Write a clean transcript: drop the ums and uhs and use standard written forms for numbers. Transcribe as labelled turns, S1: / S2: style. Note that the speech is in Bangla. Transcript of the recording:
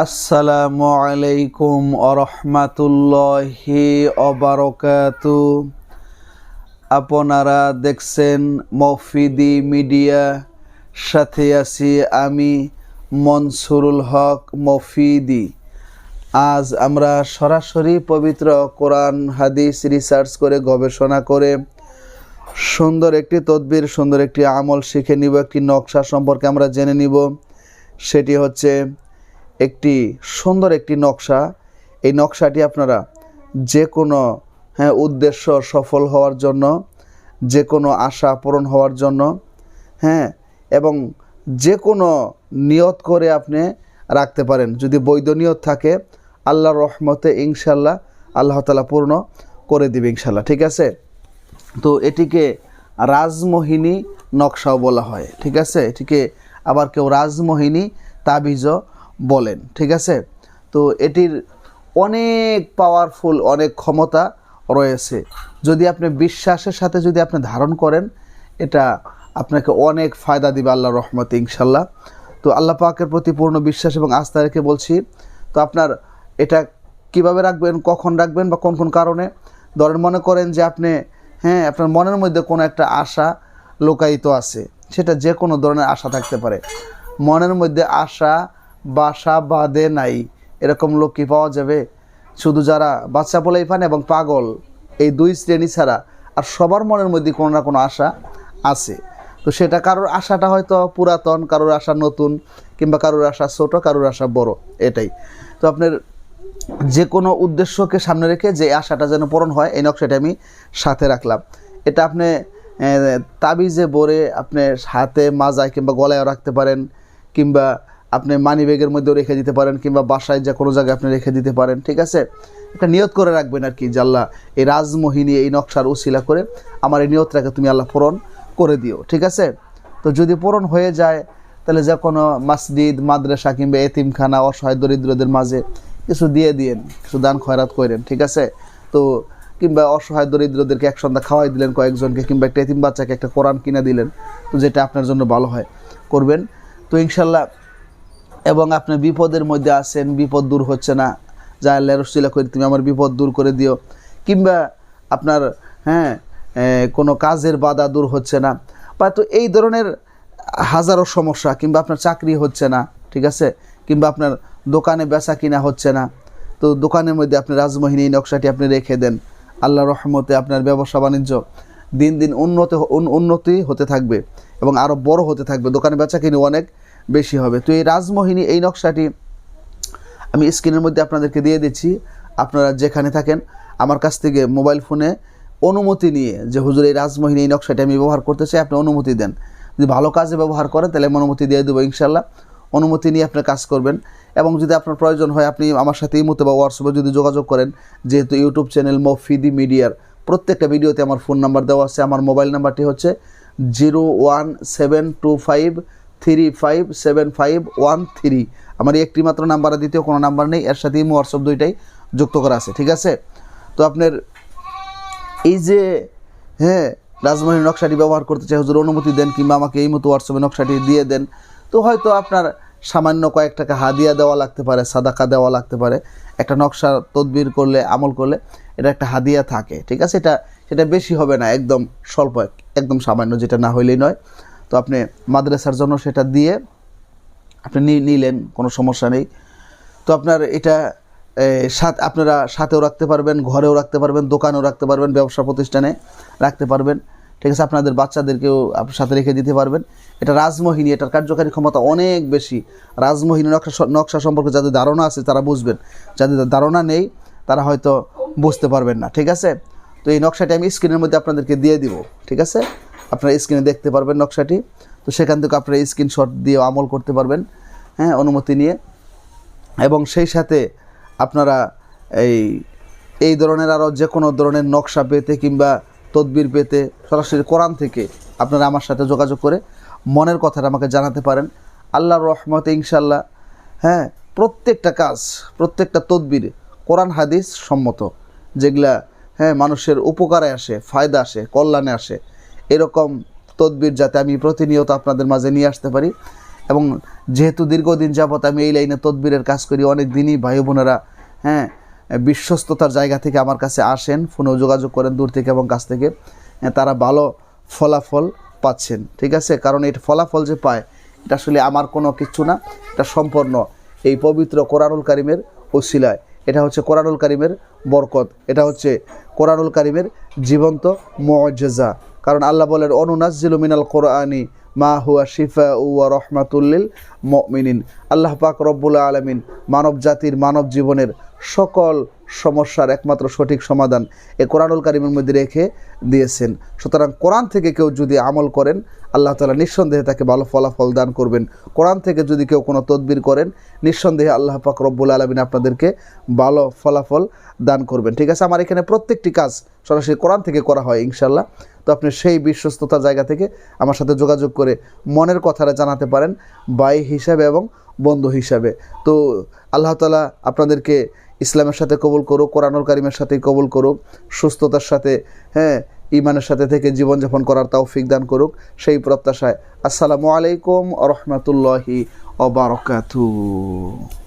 S1: আসসালামু আলাইকুম আরহামাতুল্লাহি অবারকাতু। আপনারা দেখছেন মফিদি মিডিয়া, সাথে আছি আমি মনসুরুল হক মফিদি। আজ আমরা সরাসরি পবিত্র কোরআন হাদিস রিসার্চ করে গবেষণা করে সুন্দর একটি তদবির, সুন্দর একটি আমল শিখে নিব। একটি নকশা সম্পর্কে আমরা জেনে নিব। সেটি হচ্ছে একটি সুন্দর একটি নকশা। এই নকশাটি আপনারা যে কোনো উদ্দেশ্য সফল হওয়ার জন্য, যে কোনো আশা পূরণ হওয়ার জন্য, এবং যে কোনো নিয়ত করে আপনি রাখতে পারেন। যদি বৈধ নিয়ত থাকে আল্লাহর রহমতে ইনশাল্লাহ আল্লাহ তাআলা পূর্ণ করে দিবে ইনশাল্লাহ। ঠিক আছে, তো এটিকে রাজমোহিনী নকশাও বলা হয়। ঠিক আছে, এটিকে আবার কেউ রাজমোহিনী তাবিজও বলেন। ঠিক আছে, তো এটির অনেক পাওয়ারফুল, অনেক ক্ষমতা রয়েছে। যদি আপনি বিশ্বাসের সাথে যদি আপনি ধারণ করেন, এটা আপনাকে অনেক ফায়দা দিবে আল্লাহর রহমতে ইনশাল্লাহ। তো আল্লাহ পাকের প্রতি পূর্ণ বিশ্বাস এবং আস্থা রেখে বলছি। তো আপনার এটা কিভাবে রাখবেন, কখন রাখবেন বা কোন কোন কারণে। ধরেন মনে করেন যে আপনি আপনার মনের মধ্যে কোনো একটা আশা লুকায়িত আছে, সেটা যে কোনো ধরনের আশা থাকতে পারে। মনের মধ্যে আশা বাসা বাঁধে নাই এরকম লোক কি পাওয়া যাবে? শুধু যারা বাচ্চা পোলাই পান এবং পাগল, এই দুই শ্রেণী ছাড়া আর সবার মনের মধ্যে কোনো না কোনো আশা আছে। তো সেটা কারোর আশাটা হয়তো পুরাতন, কারোর আশা নতুন, কিংবা কারোর আশা ছোট, কারোর আশা বড়, এটাই। তো আপনার যে কোনো উদ্দেশ্যকে সামনে রেখে যে আশাটা যেন পূরণ হয়, এই নকশাটা আমি সাথে রাখলাম। এটা আপনি তাবিজে বরে আপনি হাতে মাজায় কিংবা গলায়ও রাখতে পারেন, কিংবা আপনি মানি ব্যাগের মধ্যেও রেখে দিতে পারেন, কিংবা বাসায় যে কোনো জায়গায় আপনি রেখে দিতে পারেন। ঠিক আছে, এটা নিয়ত করে রাখবেন আর কি, যে আল্লাহ এই রাজমোহিনী এই নকশার উসিলা করে আমার এই নিয়তটাকে তুমি আল্লাহ পূরণ করে দিও। ঠিক আছে, তো যদি পূরণ হয়ে যায় তাহলে যে কোনো মসজিদ, মাদ্রাসা কিংবা এতিমখানা, অসহায় দরিদ্রদের মাঝে কিছু দিয়ে দিয়েন, কিছু দান খয়রাত করেন। ঠিক আছে, তো কিংবা অসহায় দরিদ্রদেরকে এক সন্ধ্যা খাওয়াই দিলেন কয়েকজনকে, কিংবা একটা এতিম বাচ্চাকে একটা কোরআন কিনে দিলেন, তো যেটা আপনার জন্য ভালো হয় করবেন। তো ইনশাল্লাহ, এবং আপনি বিপদের মধ্যে আছেন, বিপদ দূর হচ্ছে না, যা আল্লাহর উসিলা করে তুমি আমার বিপদ দূর করে দিও, কিংবা আপনার কোনো কাজের বাধা দূর হচ্ছে না, বা তো এই ধরনের হাজারো সমস্যা, কিংবা আপনার চাকরি হচ্ছে না, ঠিক আছে, কিংবা আপনার দোকানে বেচা কিনা হচ্ছে না, তো দোকানের মধ্যে আপনি রাজমোহিনী নকশাটি আপনি রেখে দেন। আল্লাহর রহমতে আপনার ব্যবসা বাণিজ্য দিন দিন উন্নতি হতে থাকবে এবং আরও বড় হতে থাকবে, দোকানে বেচা কিনে অনেক বেশি হবে। তো এই রাজমোহিনী এই নকশাটি আমি স্ক্রিনের মধ্যে আপনাদেরকে দিয়ে দিচ্ছি। আপনারা যেখানে থাকেন আমার কাছ থেকে মোবাইল ফোনে অনুমতি নিয়ে, যে হুজুর এই রাজমোহিনী এই নকশাটি আমি ব্যবহার করতে চাই, আপনি অনুমতি দেন। যদি ভালো কাজে ব্যবহার করেন তাহলে আমি অনুমতি দিয়ে দেবো ইনশাল্লাহ। অনুমতি নিয়ে আপনি কাজ করবেন, এবং যদি আপনার প্রয়োজন হয় আপনি আমার সাথে ইমোতে বা হোয়াটসঅ্যাপে যদি যোগাযোগ করেন, যেহেতু ইউটিউব চ্যানেল মফিদি মিডিয়ার প্রত্যেকটা ভিডিওতে আমার ফোন নাম্বার দেওয়া আছে। আমার মোবাইল নাম্বারটি হচ্ছে 01725357513। আমার একটি মাত্র নাম্বার, দ্বিতীয় কোনো নাম্বার নেই, এর সাথে ইমো হোয়াটসঅ্যাপ দুইটাই যুক্ত করা আছে। ঠিক আছে, তো আপনার এই যে রাজমোহিনী নকশাটি ব্যবহার করতে চাই হুজুর, অনুমতি দেন, কিংবা আমাকে এই মতো হোয়াটসঅ্যাপে নকশাটি দিয়ে দেন। তো হয়তো আপনার সামান্য কয়েক টাকা হাদিয়া দেওয়া লাগতে পারে, সাদাকা দেওয়া লাগতে পারে। একটা নকশা তদবির করলে, আমল করলে এটা একটা হাদিয়া থাকে। ঠিক আছে, সেটা বেশি হবে না, একদম স্বল্প, একদম সামান্য, যেটা না হইলেই নয়। তো আপনি মাদ্রাসার জন্য সেটা দিয়ে আপনি নিলেন, কোনো সমস্যা নেই। তো আপনার এটা আপনারা সাথেও রাখতে পারবেন, ঘরেও রাখতে পারবেন, দোকানেও রাখতে পারবেন, ব্যবসা প্রতিষ্ঠানে রাখতে পারবেন। ঠিক আছে, আপনাদের বাচ্চাদেরকেও সাথে রেখে দিতে পারবেন। এটা রাজমোহিনী, এটার কার্যকারী ক্ষমতা অনেক বেশি। রাজমোহিনী নকশা সম্পর্কে যাদের ধারণা আছে তারা বুঝবেন, যাদের ধারণা নেই তারা হয়তো বুঝতে পারবেন না। ঠিক আছে, তো এই নকশাটি আমি স্ক্রিনের মধ্যে আপনাদেরকে দিয়ে দিব। ঠিক আছে, আপনারা স্ক্রিনে দেখতে পারবেন নকশাটি। তো সেখান থেকে আপনারা স্ক্রিনশট দিয়ে আমল করতে পারবেন, অনুমতি নিয়ে। এবং সেই সাথে আপনারা এই ধরনের আরও যে কোনো ধরনের নকশা পেতে কিংবা তদবির পেতে সরাসরি কোরআন থেকে আপনারা আমার সাথে যোগাযোগ করে মনের কথাটা আমাকে জানাতে পারেন। আল্লাহর রহমতে ইনশাল্লাহ প্রত্যেকটা কাজ, প্রত্যেকটা তদবির কোরআন হাদিস সম্মত, যেগুলা মানুষের উপকারে আসে, ফায়দা আসে, কল্যাণে আসে, এরকম তদবির যাতে আমি প্রতিনিয়ত আপনাদের মাঝে নিয়ে আসতে পারি, এবং যেহেতু দীর্ঘদিন যাবৎ আমি এই লাইনে তদবিরের কাজ করি, অনেক দিনই ভাই বোনেরা বিশ্বস্ততার জায়গা থেকে আমার কাছে আসেন, ফোনেও যোগাযোগ করেন দূর থেকে এবং কাছ থেকে, তারা ভালো ফলাফল পাচ্ছেন। ঠিক আছে, কারণ এই ফলাফল যে পায় এটা আসলে আমার কোনো কিছু না, এটা সম্পূর্ণ এই পবিত্র কোরআনুল কারিমের ওসিলায়। এটা হচ্ছে কোরআনুল কারিমের বরকত, এটা হচ্ছে কোরআনুল কারিমের জীবন্ত মুআজ্জিজা। কারণ আল্লাহ বলেন অনুনাজ্জিলু মিনাল কোরআনি মা হুয়া শিফাউ ওয়া রাহমাতুল লিল মুমিনিন। আল্লাহ পাক রব্বুল আলামিন মানব জাতির মানব জীবনের সকল সমস্যার একমাত্র সঠিক সমাধান এই কোরআনুল কারিমের মধ্যে রেখে দিয়েছেন। সুতরাং কোরআন থেকে কেউ যদি আমল করেন আল্লাহ তাআলা নিঃসন্দেহে তাকে ভালো ফলাফল দান করবেন। কোরআন থেকে যদি কেউ কোনো তদবির করেন নিঃসন্দেহে আল্লাহ পাক রব্বুল আলামিন আপনাদেরকে ভালো ফলাফল দান করবেন। ঠিক আছে, আমার এখানে প্রত্যেকটি কাজ সরাসরি কোরআন থেকে করা হয় ইনশাআল্লাহ। তো আপনি সেই বিশ্বস্ততার জায়গা থেকে আমার সাথে যোগাযোগ করে মনের কথাটা জানাতে পারেন, ভাই হিসাবে এবং বন্ধু হিসাবে। তো আল্লাহ তাআলা আপনাদেরকে ইসলামের সাথে কবুল করুক, কোরআনুল কারিমের সাথেই কবুল করুক, সুস্থতার সাথে ঈমানের সাথে থেকে জীবনযাপন করার তৌফিক দান করুক, সেই প্রত্যাশায় আসসালামু আলাইকুম ওয়া রাহমাতুল্লাহি ওয়া বারাকাতুহু।